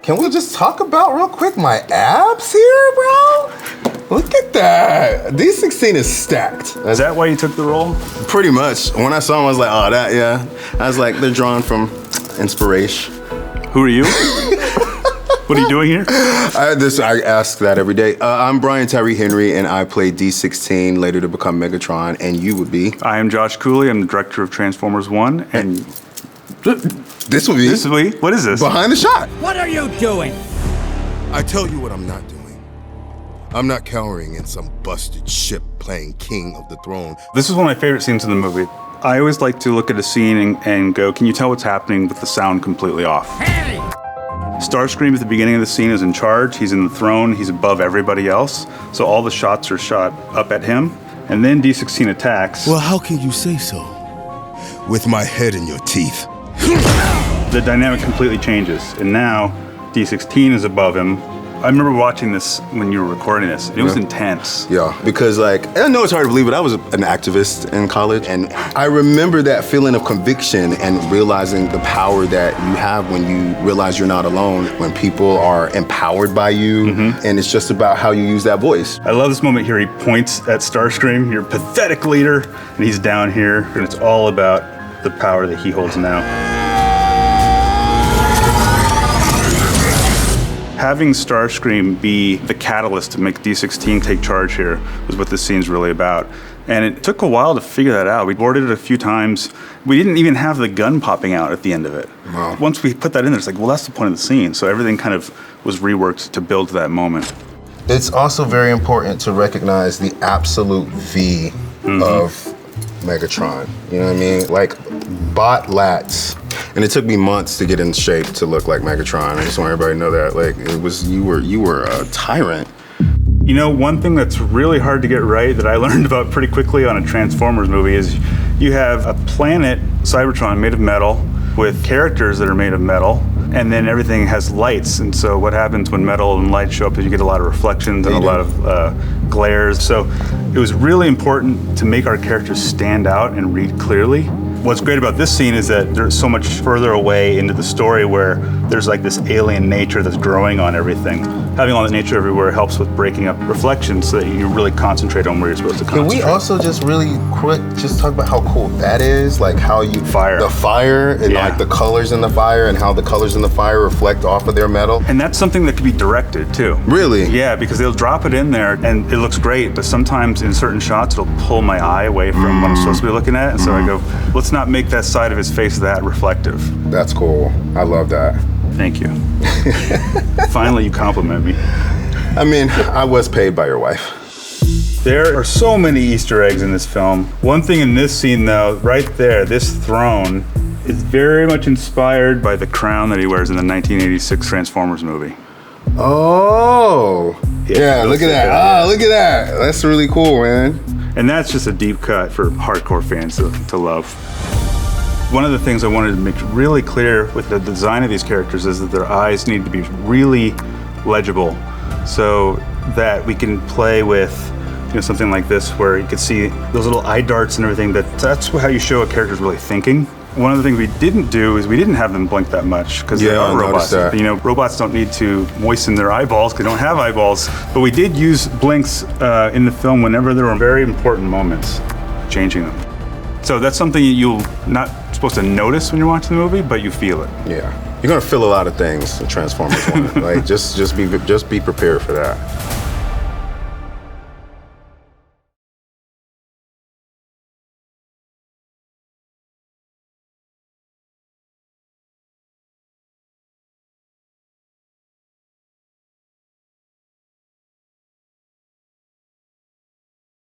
Can we just talk about real quick my abs here, bro? Look at that. D16 is stacked. Is that why you took the role? Pretty much. When I saw him, I was like, oh, that, yeah. I was like, they're drawn from inspiration. Who are you? What are you doing here? I ask that every day. I'm Brian Tyree Henry, and I play D16, later to become Megatron, and you would be? I am Josh Cooley. I'm the director of Transformers 1, and... This will be? This will be? What is this? Behind the shot. What are you doing? I tell you what I'm not doing. I'm not cowering in some busted ship playing king of the throne. This is one of my favorite scenes in the movie. I always like to look at a scene and go, can you tell what's happening with the sound completely off? Hey! Starscream at the beginning of the scene is in charge. He's in the throne. He's above everybody else. So all the shots are shot up at him. And then D16 attacks. Well, how can you say so? With my head in your teeth. The dynamic completely changes. And now D16 is above him. I remember watching this when you were recording this. It was intense. Yeah, because like, I know it's hard to believe, but I was an activist in college, and I remember that feeling of conviction and realizing the power that you have when you realize you're not alone, when people are empowered by you, and it's just about how you use that voice. I love this moment here. He points at Starscream, your pathetic leader, and he's down here, and it's all about the power that he holds now. Having Starscream be the catalyst to make D16 take charge here was what this scene's really about. And it took a while to figure that out. We boarded it a few times. We didn't even have the gun popping out at the end of it. Wow. Once we put that in there, it's like, well, that's the point of the scene. So everything kind of was reworked to build to that moment. It's also very important to recognize the absolute V of Megatron. You know what I mean? Like, bot lats. And it took me months to get in shape to look like Megatron. I just want everybody to know that. Like, it was, you were a tyrant. You know, one thing that's really hard to get right that I learned about pretty quickly on a Transformers movie is you have a planet, Cybertron, made of metal, with characters that are made of metal, and then everything has lights. And so what happens when metal and light show up is you get a lot of reflections and a lot of glares. So it was really important to make our characters stand out and read clearly. What's great about this scene is that they're so much further away into the story where there's like this alien nature that's growing on everything. Having all that nature everywhere helps with breaking up reflections so that you really concentrate on where you're supposed to concentrate. Can we also just really quick just talk about how cool that is? Like how you... The fire and like the colors in the fire and how the colors in the fire reflect off of their metal. And that's something that can be directed too. Really? Yeah, because they'll drop it in there and it looks great, but sometimes in certain shots it'll pull my eye away from what I'm supposed to be looking at. And so I go, let's not make that side of his face that reflective. That's cool. I love that. Thank you. Finally, you compliment me. I mean, I was paid by your wife. There are so many Easter eggs in this film. One thing in this scene though, right there, this throne is very much inspired by the crown that he wears in the 1986 Transformers movie. Oh, yeah, look at that. Ah, look at that. That's really cool, man. And that's just a deep cut for hardcore fans to love. One of the things I wanted to make really clear with the design of these characters is that their eyes need to be really legible so that we can play with something like this where you can see those little eye darts and everything. That's how you show a character's really thinking. One of the things we didn't do is we didn't have them blink that much because they are robots. Robots don't need to moisten their eyeballs because they don't have eyeballs. But we did use blinks in the film whenever there were very important moments, changing them. So that's something you're not supposed to notice when you're watching the movie, but you feel it. Yeah, you're gonna feel a lot of things in Transformers 1. Like just be prepared for that.